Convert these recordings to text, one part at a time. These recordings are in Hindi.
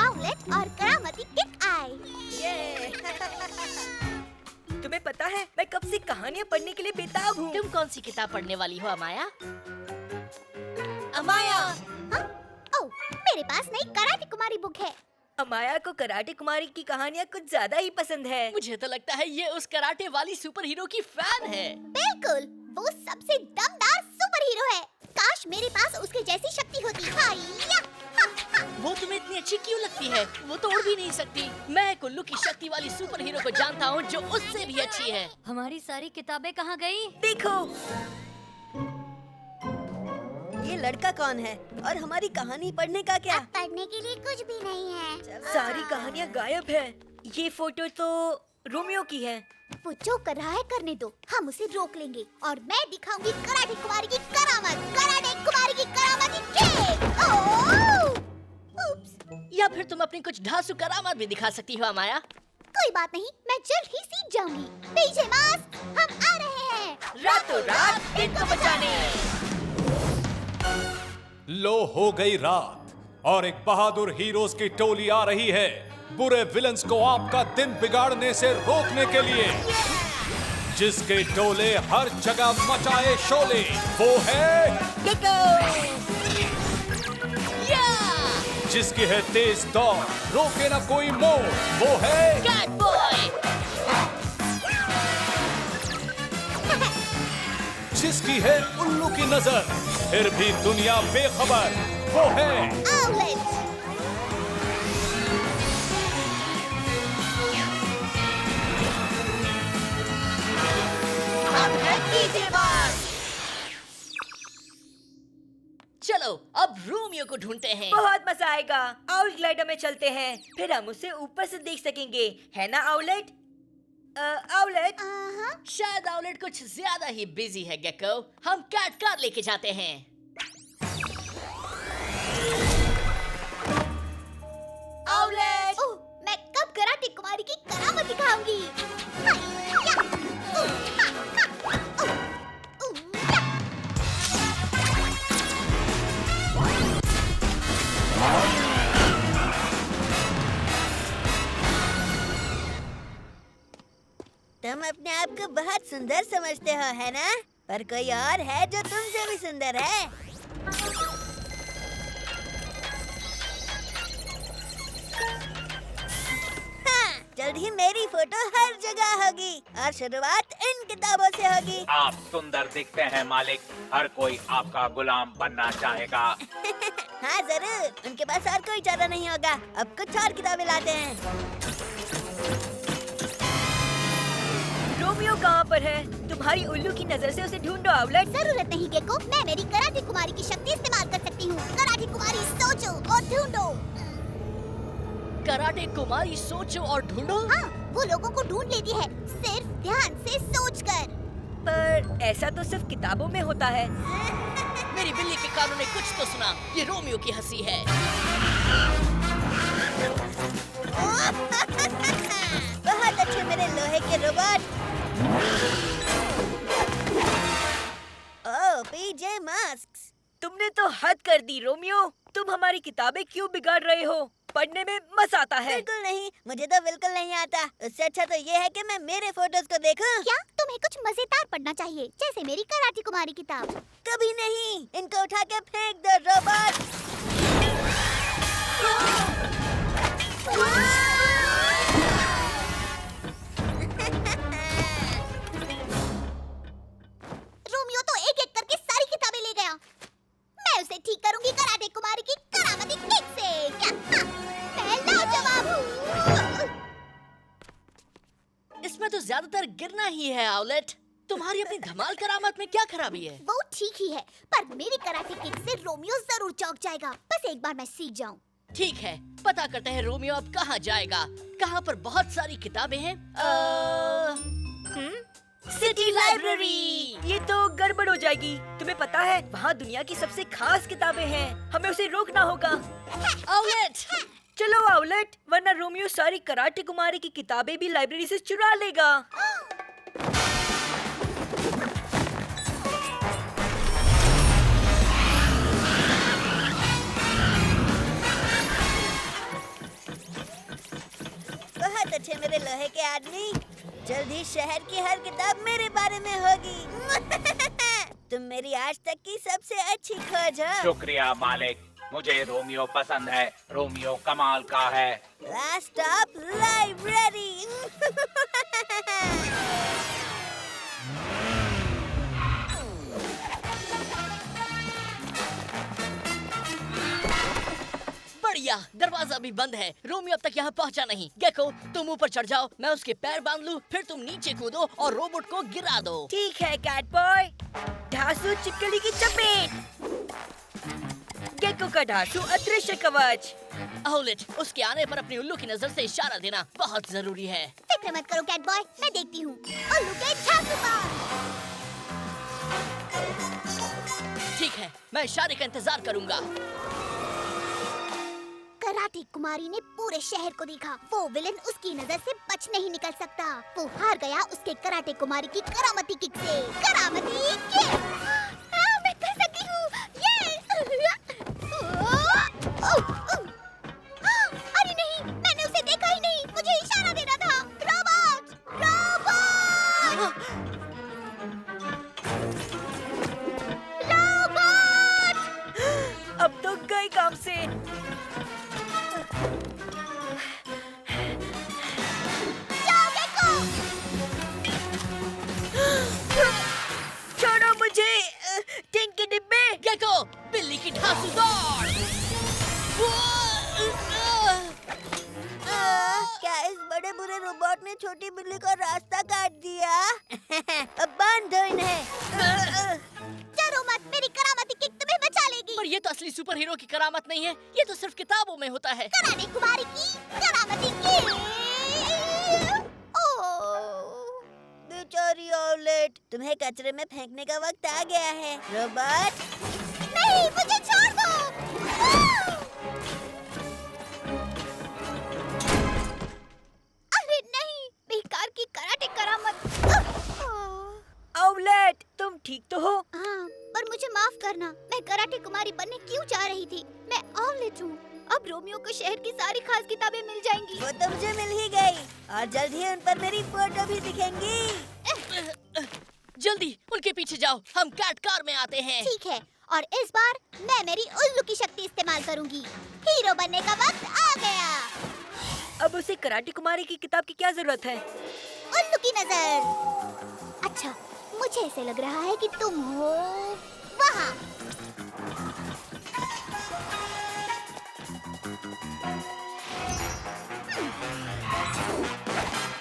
आउलेट और करामती किक आई। तुम्हें पता है मैं कब से कहानियाँ पढ़ने के लिए बेताब हूँ। तुम कौन सी किताब पढ़ने वाली हो अमाया? अमाया, ओह, मेरे पास नई कराटे कुमारी बुक है। अमाया को कराटे कुमारी की कहानियाँ कुछ ज्यादा ही पसंद है। मुझे तो लगता है ये उस कराटे वाली सुपर हीरो की फैन है। बिल्कुल, वो सबसे दमदार सुपर हीरो है। काश मेरे पास उसके जैसी शक्ति होती। हाया! वो तुम्हें इतनी अच्छी क्यों लगती है? वो तो उड़ भी नहीं सकती। मैं कुल्लू की शक्ति वाली सुपर हीरो को जानता हूँ जो उससे भी अच्छी है। हमारी सारी किताबें कहाँ गई? देखो, ये लड़का कौन है और हमारी कहानी पढ़ने का क्या? अब पढ़ने के लिए कुछ भी नहीं है। सारी कहानियाँ गायब है। ये फोटो तो रोमियो की है। वो जो कर रहा है करने दो, हम उसे रोक लेंगे और मैं दिखाऊंगी कराटे कुमारी की करामत। कराटे कुमारी की करामती किक। ओह! उप्स, या फिर तुम अपनी कुछ ढांसू करामात भी दिखा सकती हो अमाया। कोई बात नहीं, मैं जल्द ही सीख जाऊंगी। पीछे मास्क, हम आ रहे हैं। रातों रात इनको बचाने। लो हो गई रात और एक बहादुर हीरोज की टोली आ रही है बुरे विलन्स को आपका दिन बिगाड़ने से रोकने के लिए। जिसके टोले हर जगह मचाए शोले, वो है जिसकी है तेज दौड़, रोके ना कोई मोड़, वो है कैट बॉय। जिसकी है उल्लू की नजर, फिर भी दुनिया बेखबर, वो है आउलेट। चलो अब रोमियो को ढूंढते हैं। बहुत मजा आएगा। आउट ग्लाइडर में चलते हैं, फिर हम उसे ऊपर से देख सकेंगे, है ना आउलेट? आउलेट, शायद आउलेट कुछ ज्यादा ही बिजी है गेको। हम कैट कार लेके जाते हैं। आउलेट। ओह, मैं कब कराटे कुमारी की करामत दिखाऊंगी। हाया! हा, हा, या! तुम अपने आप को बहुत सुंदर समझते हो, है ना? पर कोई और है जो तुमसे भी सुंदर है। हाँ, जल्द ही मेरी फोटो हर जगह होगी और शुरुआत इन किताबों से होगी। आप सुंदर दिखते हैं मालिक, हर कोई आपका गुलाम बनना चाहेगा। हाँ जरूर, उनके पास और कोई चारा नहीं होगा। अब कुछ और किताबें लाते हैं। रोमियो कहाँ पर है? तुम्हारी उल्लू की नजर से उसे ढूंढो आउलेट। जरूरत नहीं गेको, मैं मेरी कराटे कुमारी की शक्ति इस्तेमाल कर सकती हूँ। कराटे कुमारी सोचो और ढूंढो। कराटे कुमारी सोचो और ढूंढो। हाँ, वो लोगों को ढूंढ लेती है, सिर्फ ध्यान से सोचकर। पर ऐसा तो सिर्फ किताबों में होता है। मेरी बिल्ली के कानों ने कुछ तो सुना। ये रोमियो की हंसी है। बहुत अच्छे मेरे लोहे के रोबोट। ओह, पीजे मास्क। तुमने तो हद कर दी रोमियो। तुम हमारी किताबें क्यों बिगाड़ रहे हो? पढ़ने में मजा आता है। बिल्कुल नहीं, मुझे तो बिल्कुल नहीं आता। उससे अच्छा तो ये है कि मैं मेरे फोटोज को देखूं। क्या तुम्हें कुछ मजेदार पढ़ना चाहिए, जैसे मेरी कराटे कुमारी किताब? कभी नहीं। इनको उठा के फेंक दो रोबोट। रोमियो तो एक एक करके सारी किताबें ले गया। मैं उसे ठीक करूंगी कराटे कुमारी की करामती किक से। क्या? मैं लाजवाब हूँ। इसमें तो ज्यादातर गिरना ही है आउलेट। तुम्हारी अपनी धमाल करामात में क्या खराबी है? वो ठीक ही है, पर मेरी कराटे किक से रोमियो जरूर चौंक जाएगा। बस एक बार मैं सीख जाऊं। ठीक है, पता करते हैं रोमियो अब कहाँ जाएगा। कहाँ पर बहुत सारी किताबें हैं। City library. ये तो गड़बड़ हो जाएगी। तुम्हें पता है वहाँ दुनिया की सबसे खास किताबें हैं। हमें उसे रोकना होगा। आउलेट, चलो आउलेट, वरना रोमियो सारी कराटे कुमारी की किताबें भी लाइब्रेरी से चुरा लेगा। मेरे लोहे के आदमी। जल्द ही शहर की हर किताब मेरे बारे में होगी। तुम मेरी आज तक की सबसे अच्छी खोज हो। शुक्रिया मालिक, मुझे रोमियो पसंद है। रोमियो कमाल का है। Last stop library. बढ़िया, दरवाजा भी बंद है। रोमियो अब तक यहाँ पहुँचा नहीं। गेको, तुम ऊपर चढ़ जाओ, मैं उसके पैर बांध लूं, फिर तुम नीचे कूदो और रोबोट को गिरा दो। ठीक है कैट बॉय। ढांसू चिपकली की चपेट। गेको का ढांसू अदृश्य कवच। औलेट, उसके आने पर अपनी उल्लू की नजर से इशारा देना बहुत जरूरी है। फिक्र मत करो कैट बॉय, मैं देखती हूँ। उल्लू के झांसू बाण। ठीक है, मैं इशारे का इंतजार करूंगा। कराटे कुमारी ने पूरे शहर को देखा। वो विलन उसकी नजर से बच नहीं निकल सकता। वो हार गया उसके कराटे कुमारी की करामती किक से। करामती किक। मैं कर सकती हूँ। अरे नहीं, मैंने उसे देखा ही नहीं। मुझे इशारा देना था। Robot, robot, robot. अब तो गई काम से। छोड़ो मुझे, टिंक के डिब्बे। गेको, बिल्ली की ढांसू दौड़। क्या इस बड़े बुरे रोबोट ने छोटी बिल्ली का रास्ता काट दिया? अब बांध दो इन्हें। डरो मत, मेरी करामती किक तुम्हें बचा लेगी। पर ये तो असली सुपर हीरो की करामत नहीं है, ये तो सिर्फ किताबों में होता है। कराटे कुमारी की करामती किक। बेचारी औलेट, तुम्हें कचरे में फेंकने का वक्त आ गया है। रोबोट, नहीं, मुझे छोड़ दो। अरे नहीं, बेकार की कराटे करामत। औलेट, तुम ठीक तो हो? हाँ, पर मुझे माफ करना। मैं कराटे कुमारी बनने क्यों चाह रही थी? मैं औलेट हूँ। अब रोमियो को शहर की सारी खास किताबें मिल जाएंगी। वो तो मुझे मिल ही गई और जल्द ही उन पर मेरी फोटो भी दिखेंगी। जल्दी उनके पीछे जाओ, हम कैट कार में आते हैं। ठीक है, और इस बार मैं मेरी उल्लू की शक्ति इस्तेमाल करूंगी। हीरो बनने का वक्त आ गया। अब उसे कराटे कुमारी की किताब की क्या जरूरत है? उल्लू की नजर। अच्छा, मुझे ऐसे लग रहा है कि तुम हो वहाँ।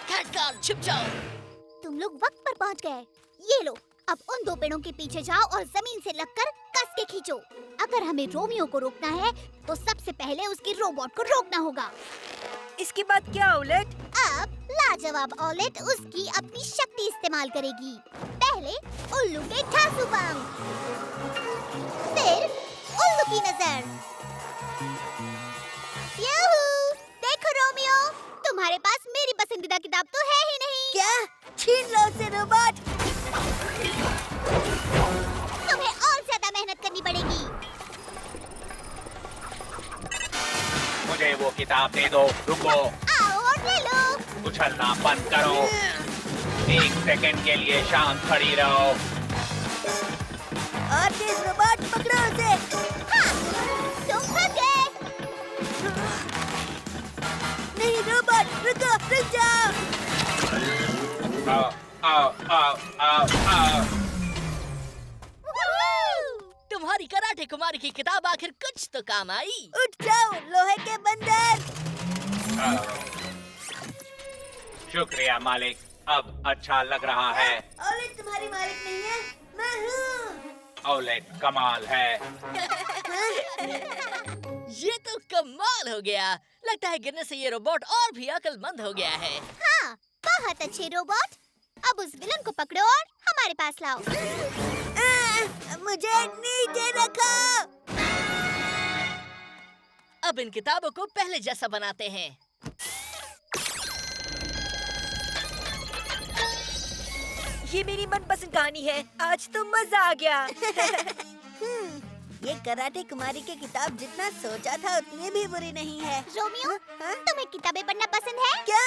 कैट कार, छिप जाओ। तुम लोग वक्त पर पहुंच गए। ये लो, अब उन दो पेड़ों के पीछे जाओ और जमीन से लगकर कस के खींचो। अगर हमें रोमियो को रोकना है, तो सबसे पहले उसकी रोबोट को रोकना होगा। इसके बाद क्या औलेट? अब लाजवाब औलेट उसकी अपनी शक्ति इस्तेमाल करेगी। पहले उल्लू के ठासू पंख, फिर उल्लू की नजर। यूहू! देखो रोमियो, तुम्हारे पास मेरी पसंदीदा किताब तो है ही नहीं। क्या? छीन लो उसे रोबोट। तुम्हें और ज्यादा मेहनत करनी पड़ेगी। मुझे वो किताब दे दो। रुको, आओ और ले लो। उछलना बंद करो। 1 सेकंड के लिए शांत खड़ी रहो। और तेज रोबोट, पकड़ो उसे। हाँ, तुम फंस गए। नहीं रोबोट, रुको, रुक जाओ। आओ, आओ, आओ, आओ, आओ। तुम्हारी कराटे कुमारी की किताब आखिर कुछ तो काम आई। उठ जाओ लोहे के बंदर। शुक्रिया मालिक, अब अच्छा लग रहा है। औलेट तुम्हारी मालिक नहीं है, मैं हूँ। औलेट कमाल है। ये तो कमाल हो गया। लगता है गिरने से ये रोबोट और भी अक्लमंद हो गया है। हाँ, बहुत अच्छे रोबोट। अब उस विलन को पकड़ो और हमारे पास लाओ। मुझे नीचे रखो। अब इन किताबों को पहले जैसा बनाते हैं। ये मेरी मनपसंद कहानी है। आज तो मजा आ गया। ये कराटे कुमारी की किताब जितना सोचा था उतनी भी बुरी नहीं है। रोमियो, हाँ? तुम्हें किताबें पढ़ना पसंद है? क्या?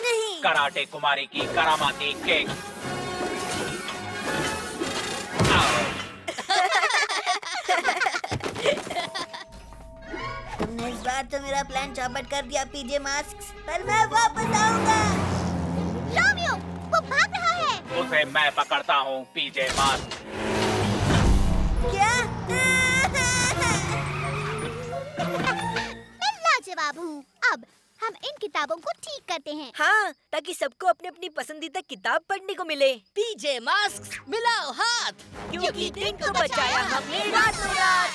नहीं। कराटे कुमारी की करामाती किक। तुमने इस बार तो मेरा प्लान चौपट कर दिया पीजे मास्क, पर मैं वापस आऊंगा। रोमियो, वो भाग रहा है। उसे मैं पकड़ता हूँ पीजे मास्क। क्या? मैं लाजवाब हूँ। अब हम इन किताबों को ठीक करते हैं। हाँ, ताकि सबको अपनी अपनी पसंदीदा किताब पढ़ने को मिले। पीजे मास्क मिलाओ हाथ, क्योंकि दिन को बचाया हमने रातों रात।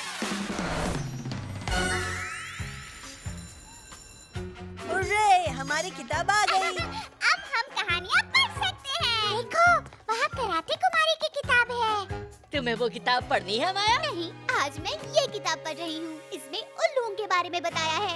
हुर्रे, हमारी किताब आ गई। अब हम कहानियाँ पढ़ सकते हैं। देखो, वहाँ कराटे कुमारी की किताब है। तुम्हें वो किताब पढ़नी है माया? नहीं, आज मैं ये किताब पढ़ रही हूँ। इसमें उल्लुओं के बारे में बताया है।